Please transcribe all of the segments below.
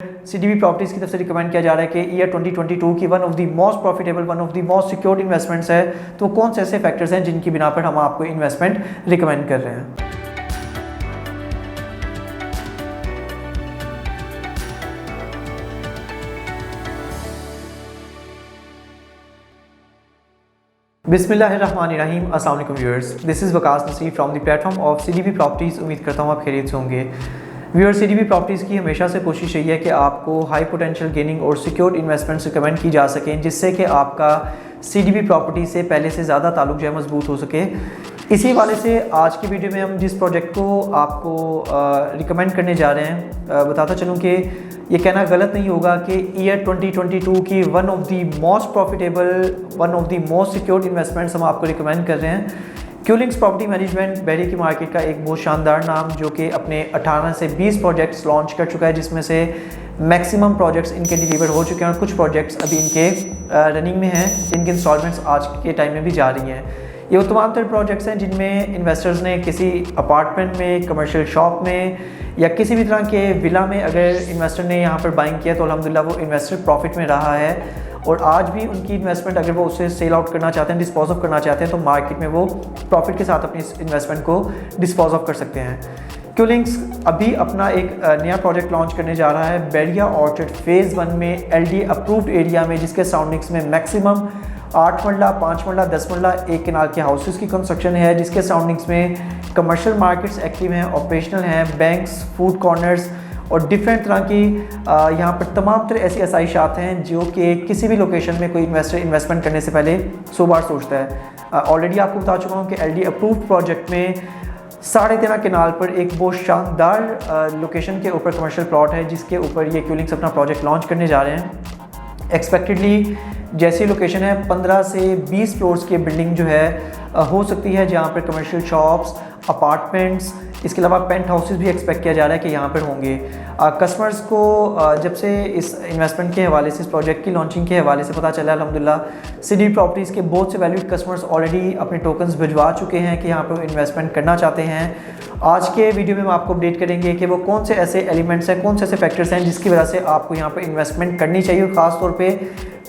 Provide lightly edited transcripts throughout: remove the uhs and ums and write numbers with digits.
CDB properties की तरफ से रिकमेंड किया जा रहा है कि ईयर 2022 की one of the most profitable, one of the most secured investments है। तो कौन से ऐसे फैक्टर्स हैं जिनकी बिना पर हम आपको इन्वेस्टमेंट रिकमेंड कर रहे हैं। बिस्मिल्लाहिर्रहमानिर्रहीम, अस्सलाम वालेकुम viewers, this is Waqas Naseer from the platform of CDB properties. उम्मीद करता हूँ आप खैरियत से होंगे। व्यूअर्स, सीडीबी प्रॉपर्टीज़ की हमेशा से कोशिश यही है कि आपको हाई पोटेंशियल गेनिंग और सिक्योर्ड इन्वेस्टमेंट्स रिकमेंड की जा सकें, जिससे कि आपका सीडीबी प्रॉपर्टी से पहले से ज़्यादा ताल्लुक जो है मजबूत हो सके। इसी वाले से आज की वीडियो में हम जिस प्रोजेक्ट को आपको रिकमेंड करने जा रहे हैं, बताता चलूँ कि ये कहना गलत नहीं होगा कि ईयर 2022 की one of the most profitable, one of the most secured investments हम आपको रिकमेंड कर रहे हैं। क्यूलिंग्स प्रॉपर्टी मैनेजमेंट बहरी की मार्केट का एक बहुत शानदार नाम, जो कि अपने 18 से 20 प्रोजेक्ट्स लॉन्च कर चुका है, जिसमें से मैक्सिमम प्रोजेक्ट्स इनके डिलीवर हो चुके हैं और कुछ प्रोजेक्ट्स अभी इनके रनिंग में हैं, जिनकी इंस्टॉलमेंट्स आज के टाइम में भी जा रही हैं। ये वो तमाम तरह प्रोजेक्ट्स हैं जिनमें इन्वेस्टर्स ने किसी अपार्टमेंट में, कमर्शियल शॉप में या किसी भी तरह के विला में अगर इन्वेस्टर ने यहाँ पर बाइंग किया तो अल्हम्दुलिल्लाह वो इन्वेस्टर प्रॉफिट में रहा है। और आज भी उनकी इन्वेस्टमेंट अगर वो उसे सेल आउट करना चाहते हैं, डिस्पोज ऑफ करना चाहते हैं, तो मार्केट में वो प्रॉफिट के साथ अपनी इन्वेस्टमेंट को डिस्पोज ऑफ कर सकते हैं। क्यूलिंग्स अभी अपना एक नया प्रोजेक्ट लॉन्च करने जा रहा है बैरिया ऑर्चर्ड फेज़ 1 में एलडी अप्रूव्ड एरिया में, जिसके सराउंडिंग्स में मैक्सिमम 8 मरला, 5 मरला, 10 मरला एक किनार के हाउसेस की कंस्ट्रक्शन है, जिसके सराउंडिंग्स में कमर्शियल मार्केट्स एक्टिव हैं, ऑपरेशनल हैं, बैंक्स, फूड कॉर्नर्स और डिफरेंट तरह की यहाँ पर तमाम तरह ऐसी आसाइशात हैं जो कि किसी भी लोकेशन में कोई इन्वेस्टर इन्वेस्टमेंट करने से पहले 100 बार सोचता है। ऑलरेडी आपको बता चुका हूँ कि एलडी अप्रूव्ड प्रोजेक्ट में 13.5 किनाल पर एक बहुत शानदार लोकेशन के ऊपर कमर्शियल प्लॉट है, जिसके ऊपर ये क्यूलिंग्स अपना प्रोजेक्ट लॉन्च करने जा रहे हैं। एक्सपेक्टेडली जैसी लोकेशन है 15 से 20 फ्लोर्स की बिल्डिंग जो है हो सकती है, जहाँ पर कमर्शियल शॉप्स, अपार्टमेंट्स, इसके अलावा पेंट हाउसेस भी एक्सपेक्ट किया जा रहा है कि यहाँ पर होंगे। कस्टमर्स को जब से इस इन्वेस्टमेंट के हवाले से, इस प्रोजेक्ट की लॉन्चिंग के हवाले से पता चला, अल्हम्दुलिल्लाह सीडीबी प्रॉपर्टीज़ के बहुत से वैल्यूड कस्टमर्स ऑलरेडी अपने टोकन्स भिजवा चुके हैं कि यहाँ पर इन्वेस्टमेंट करना चाहते हैं। आज के वीडियो में हम आपको अपडेट करेंगे कि वो कौन से ऐसे एलिमेंट्स हैं, कौन से ऐसे फैक्टर्स हैं जिसकी वजह से आपको यहाँ पर इन्वेस्टमेंट करनी चाहिए और ख़ास तौर पे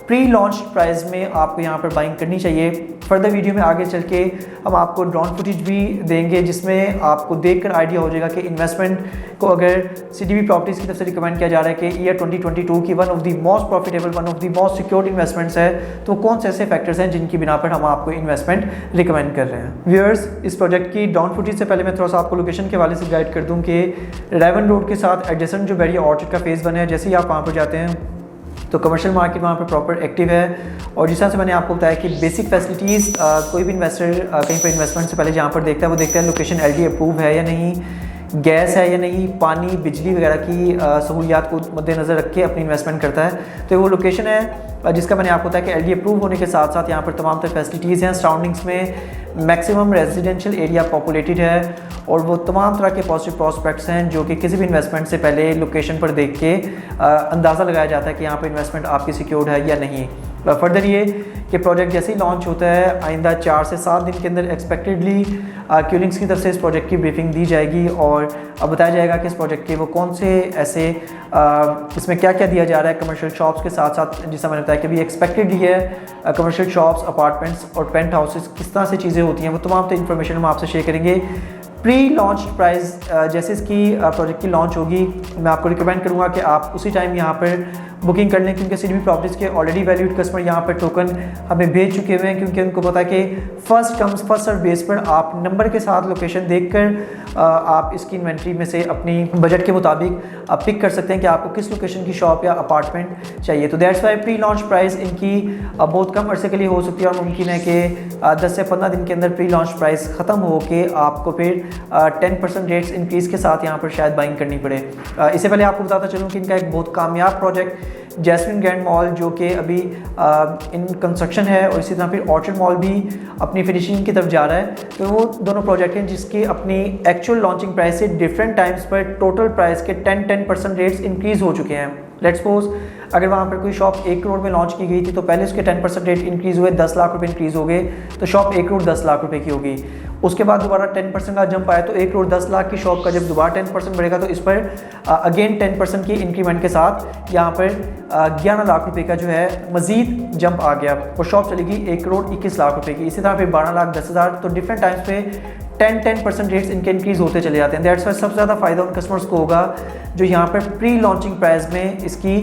प्री लॉन्च प्राइस में आपको यहाँ पर बाइंग करनी चाहिए। फर्दर वीडियो में आगे चल के हम आपको ड्रोन फुटेज भी देंगे, जिसमें आपको देखकर आइडिया हो जाएगा कि इन्वेस्टमेंट को अगर सीडीबी प्रॉपर्टीज़ की तरफ से रिकमेंड किया जा रहा है कि ईयर 2022 की one of the most profitable, one of the most secured investments है, तो कौन से ऐसे फैक्टर्स हैं जिनकी बिना पर हम आपको इन्वेस्टमेंट रिकमेंड कर रहे हैं। व्यूअर्स, इस प्रोजेक्ट की ड्रोन फुटेज से पहले मैं थोड़ा सा आपको लोकेशन के हवाले से गाइड कर दूँ कि रेवन रोड के साथ एडजेसेंट जो बैरिया ऑर्चर्ड का फेज़ 1 है, जैसे ही आप वहाँ पर जाते हैं तो कमर्शियल मार्केट वहाँ पर प्रॉपर एक्टिव है। और जिस तरह से मैंने आपको बताया कि बेसिक फैसिलिटीज़ कोई भी इन्वेस्टर कहीं पर इन्वेस्टमेंट से पहले जहाँ पर देखता है वो देखता है लोकेशन एलडी अप्रूव है या नहीं, गैस है या नहीं, पानी, बिजली वगैरह की सहूलियात को मद्देनज़र रख के अपनी इन्वेस्टमेंट करता है। तो वो लोकेशन है जिसका मैंने आपको बताया कि एलडी अप्रूव होने के साथ साथ यहाँ पर तमाम तरह फैसिलिटीज़ हैं। सराउंडिंग्स में मैक्सिमम रेजिडेंशियल एरिया पॉपुलेटेड है और वो तमाम तरह के पॉजिटिव प्रॉस्पेक्ट्स हैं जो कि किसी भी इन्वेस्टमेंट से पहले लोकेशन पर देख के अंदाज़ा लगाया जाता है कि यहाँ पर इन्वेस्टमेंट आपकी सिक्योर्ड है या नहीं। फर्दर ये कि प्रोजेक्ट जैसे ही लॉन्च होता है, आइंदा 4 से 7 दिन के अंदर एक्सपेक्टेडली क्यूलिंग्स की तरफ से इस प्रोजेक्ट की ब्रीफिंग दी जाएगी और अब बताया जाएगा कि इस प्रोजेक्ट के वो कौन से ऐसे इसमें क्या क्या दिया जा रहा है कमर्शियल शॉप्स के साथ साथ, जैसा मैंने बताया कि अभी एक्सपेक्टेड ही है कमर्शियल शॉप्स, अपार्टमेंट्स और पेंट हाउसेस किस तरह से चीज़ें होती हैं, वो तमाम इन्फॉर्मेशन हम आपसे शेयर करेंगे। प्री लॉन्च प्राइस जैसे इसकी प्रोजेक्ट की लॉन्च होगी, मैं आपको रिकमेंड करूँगा कि आप उसी टाइम यहाँ पर बुकिंग कर लें, क्योंकि सीडीबी प्रॉपर्टीज़ के ऑलरेडी वैल्यूड कस्टमर यहाँ पर टोकन हमें भेज चुके हुए हैं, क्योंकि उनको पता है कि first comes first serve base पर आप नंबर के साथ लोकेशन देखकर आप इसकी इन्वेंट्री में से अपनी बजट के मुताबिक आप पिक कर सकते हैं कि आपको किस लोकेशन की शॉप या अपार्टमेंट चाहिए। तो that's why pre launch price इनकी बहुत कम अरसे के लिए हो सकती है और मुमकिन है कि 10 से 15 दिन के अंदर प्री लॉन्च प्राइस ख़त्म हो के आपको फिर 10% रेट्स इंक्रीज़ के साथ यहाँ पर शायद बाइंग करनी पड़े। इससे पहले आपको बताता चलूँ कि इनका एक बहुत कामयाब प्रोजेक्ट जैस्मिन ग्रैंड मॉल जो कि अभी इन कंस्ट्रक्शन है और इसी तरह फिर ऑर्चर्ड मॉल भी अपनी फिनिशिंग की तरफ जा रहा है। तो वो दोनों प्रोजेक्ट हैं जिसकी अपनी एक्चुअल लॉन्चिंग प्राइस से डिफरेंट टाइम्स पर टोटल प्राइस के 10% रेट्स इंक्रीज़ हो चुके हैं। लेट्स सपोज अगर वहाँ पर कोई शॉप 1 करोड़ में लॉन्च की गई थी तो पहले उसके 10% रेट इंक्रीज़ हुए, 10 लाख रुपए इंक्रीज़ हो गए, तो शॉप 1 करोड़ 10 लाख रुपए की होगी। उसके बाद दोबारा 10% का जंप आया तो 1 करोड़ 10 लाख की शॉप का जब दोबारा 10% बढ़ेगा तो इस पर अगेन 10% की इंक्रीमेंट के साथ यहाँ पर 11 लाख रुपए का जो है मजीद जंप आ गया और शॉप चलेगी 1 करोड़ 21 लाख रुपए की। इसी तरह फिर 12 लाख 10 हज़ार, तो डिफरेंट टाइम्स पे 10% रेट्स इनके इंक्रीज़ होते चले जाते हैं। दैट्स वाई सबसे ज़्यादा फ़ायदा उन कस्टमर्स को होगा जो यहाँ पर प्री लॉन्चिंग प्राइस में इसकी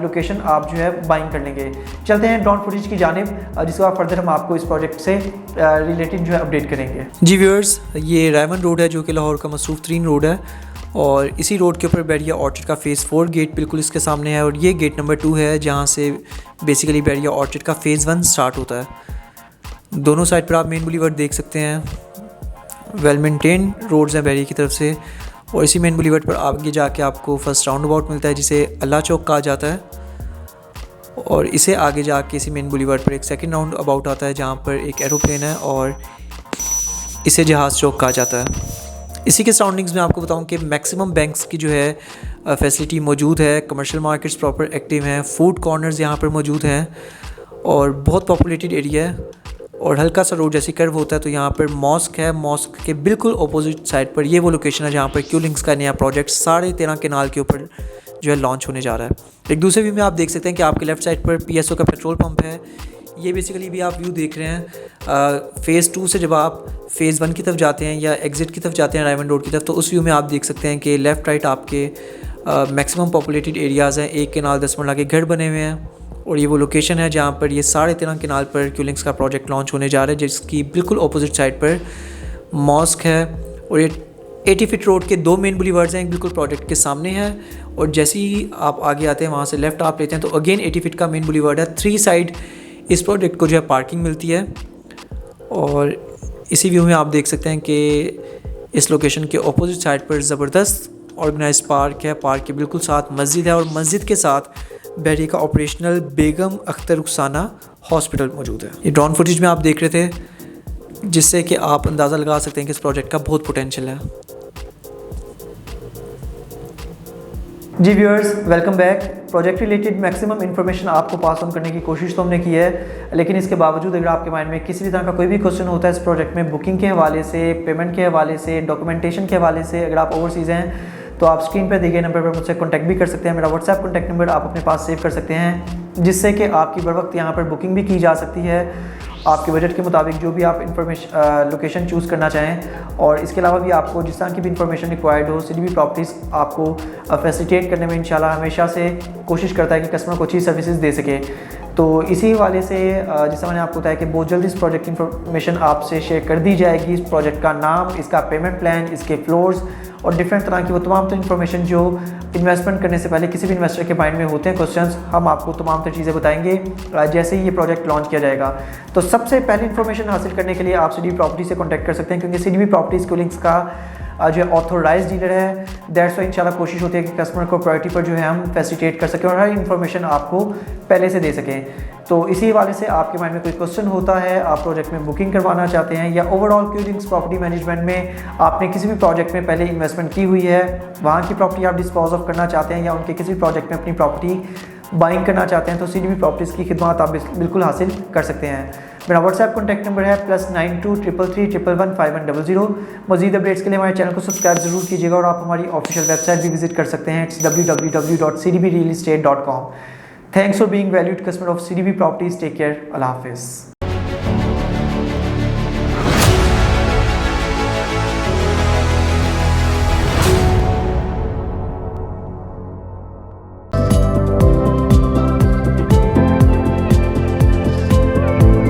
लोकेशन आप जो है बाइंग कर लेंगे। चलते हैं ड्रोन फुटेज की जानिब, जिसके बाद फर्दर हम आपको इस प्रोजेक्ट से रिलेटेड जो है अपडेट करेंगे। जी व्यूअर्स, ये रायमंड रोड है जो कि लाहौर का मसरूफ़ तरीन रोड है और इसी रोड के ऊपर बैरिया ऑर्चिड का फ़ेज़ 4 गेट बिल्कुल इसके सामने है और ये गेट नंबर 2 है जहाँ से बेसिकली बैरिया ऑर्चिड का फ़ेज़ 1 स्टार्ट होता है। दोनों साइड पर आप मेन बुलीवर्ड देख सकते हैं, वेल मेंटेन रोड्स हैं बैरिया की तरफ से और इसी मेन बुलीवर्ड पर आगे जाके आपको फर्स्ट राउंड अबाउट मिलता है जिसे अल्लाह चौक कहा जाता है और इसे आगे जाके इसी मेन बुलीवर्ड पर एक सेकंड राउंड अबाउट आता है जहाँ पर एक एरोप्लेन है और इसे जहाज़ चौक कहा जाता है। इसी के सराउंडिंग्स में आपको बताऊं कि मैक्सिमम बैंक्स की जो है फैसिलिटी मौजूद है, कमर्शियल मार्केट्स प्रॉपर एक्टिव हैं, फूड कॉर्नर्स यहाँ पर मौजूद हैं और बहुत पॉपुलेटेड एरिया है और हल्का सा रोड जैसी कर्व होता है तो यहाँ पर मॉस्क है। मॉस्क के बिल्कुल अपोजिट साइड पर ये वो लोकेशन है जहाँ पर क्यूलिंग्स का नया प्रोजेक्ट 13.5 केनाल के ऊपर जो है लॉन्च होने जा रहा है। एक दूसरे व्यू में आप देख सकते हैं कि आपके लेफ़्ट साइड पर PSO का पेट्रोल पंप है। ये बेसिकली भी आप व्यू देख रहे हैं फ़ेज़ 2 से जब आप फ़ेज़ 1 की तरफ जाते हैं या एग्ज़िट की तरफ जाते हैं रायमंड रोड की तरफ, तो उस व्यू में आप देख सकते हैं कि लेफ़्ट राइट आपके मैक्सिमम पॉपुलेटेड एरियाज़ हैं। 1 केनाल 10 मरला के घर बने हुए हैं और ये वो लोकेशन है जहाँ पर ये 13.5 केनाल पर क्यूलिंग्स का प्रोजेक्ट लॉन्च होने जा रहा है जिसकी बिल्कुल अपोजिट साइड पर मॉस्क है और ये 80 फीट रोड के 2 मेन बुलीवर्ड्स हैं, एक बिल्कुल प्रोजेक्ट के सामने है और जैसे ही आप आगे आते हैं वहाँ से लेफ़्ट आप लेते हैं तो अगेन 80 फीट का मेन बुलीवर्ड है। 3 साइड इस प्रोजेक्ट को जो है पार्किंग मिलती है और इसी व्यू में आप देख सकते हैं कि इस लोकेशन के अपोजिट साइड पर ज़बरदस्त ऑर्गेनाइज पार्क है। पार्क के बिल्कुल साथ मस्जिद है और मस्जिद के साथ बैरिया का ऑपरेशनल बेगम अख्तर रुखसाना हॉस्पिटल मौजूद है। ये ड्रोन फुटेज में आप देख रहे थे जिससे कि आप अंदाज़ा लगा सकते हैं कि इस प्रोजेक्ट का बहुत पोटेंशियल है। जी viewers, welcome back. Project related maximum information आपको पास ऑन करने की कोशिश तो हमने की है, लेकिन इसके बावजूद अगर आपके माइंड में किसी भी तरह का कोई भी क्वेश्चन होता है इस प्रोजेक्ट में, बुकिंग के हवाले से, पेमेंट के हवाले से, डॉक्यूमेंटेशन के हवाले से, अगर आप ओवरसीज़ हैं तो आप स्क्रीन पर दिए गए नंबर पर मुझसे कॉन्टैक्ट भी कर सकते हैं। मेरा व्हाट्सएप कॉन्टैक्ट नंबर आप अपने पास सेव कर सकते हैं जिससे कि आपकी बर वक्त यहाँ पर बुकिंग भी की जा सकती है आपके बजट के मुताबिक जो भी आप लोकेशन चूज़ करना चाहें। और इसके अलावा भी आपको जिस तरह की भी इंफॉर्मेशन रिक्वायर्ड हो, CDB प्रॉपर्टीज़ आपको फैसिलिटेट करने में इंशाल्लाह हमेशा से कोशिश करता है कि कस्टमर को अच्छी सर्विसेज दे सके। तो इसी हवाले से जैसा मैंने आपको बताया कि बहुत जल्दी इस प्रोजेक्ट की इंफॉर्मेशन आपसे शेयर कर दी जाएगी। इस प्रोजेक्ट का नाम, इसका पेमेंट प्लान, इसके फ्लोर्स और डिफरेंट तरह की वो तमाम तर इन्फॉर्मेशन जो इन्वेस्टमेंट करने से पहले किसी भी इन्वेस्टर के माइंड में होते हैं क्वेश्चंस, हम आपको तमाम तर चीज़ें बताएंगे जैसे ही ये प्रोजेक्ट लॉन्च किया जाएगा। तो सबसे पहले इन्फॉर्मेशन हासिल करने के लिए आप CDB प्रॉपर्टी से कॉन्टैक्ट कर सकते हैं क्योंकि CDB प्रॉपर्टीज़ क्यूलिंग्स का जो है ऑथोराइज डीलर है। दैट्स वाई इंशाल्लाह कोशिश होती है कि कस्टमर को प्रायोरिटी पर जो है हम फैसिलिटेट कर सकें और हर इन्फॉर्मेशन आपको पहले से दे सकें। तो इसी हवाले से आपके माइंड में कोई क्वेश्चन होता है, आप प्रोजेक्ट में बुकिंग करवाना चाहते हैं या ओवरऑल क्यूलिंग्स प्रॉपर्टी मैनेजमेंट में आपने किसी भी प्रोजेक्ट में पहले इन्वेस्टमेंट की हुई है, वहाँ की प्रॉपर्टी आप डिस्पोज ऑफ करना चाहते हैं या उनके किसी भी प्रोजेक्ट में अपनी प्रॉपर्टी बाइंग करना चाहते हैं तो CDB प्रॉपर्टीज़ की खिदमत आप बिल्कुल हासिल कर सकते हैं। मेरा व्हाट्सएप कॉन्टैक्ट नंबर है +92 333 111 5100। मज़ीद अपडेट्स के लिए हमारे चैनल को सब्सक्राइब जरूर कीजिएगा और आप हमारी ऑफिशियल वेबसाइट भी विजिट कर सकते हैं। It's www.cdbrealestate.com। Thanks for being valued customer of CDB properties. Take care. अल्लाह हाफिज़।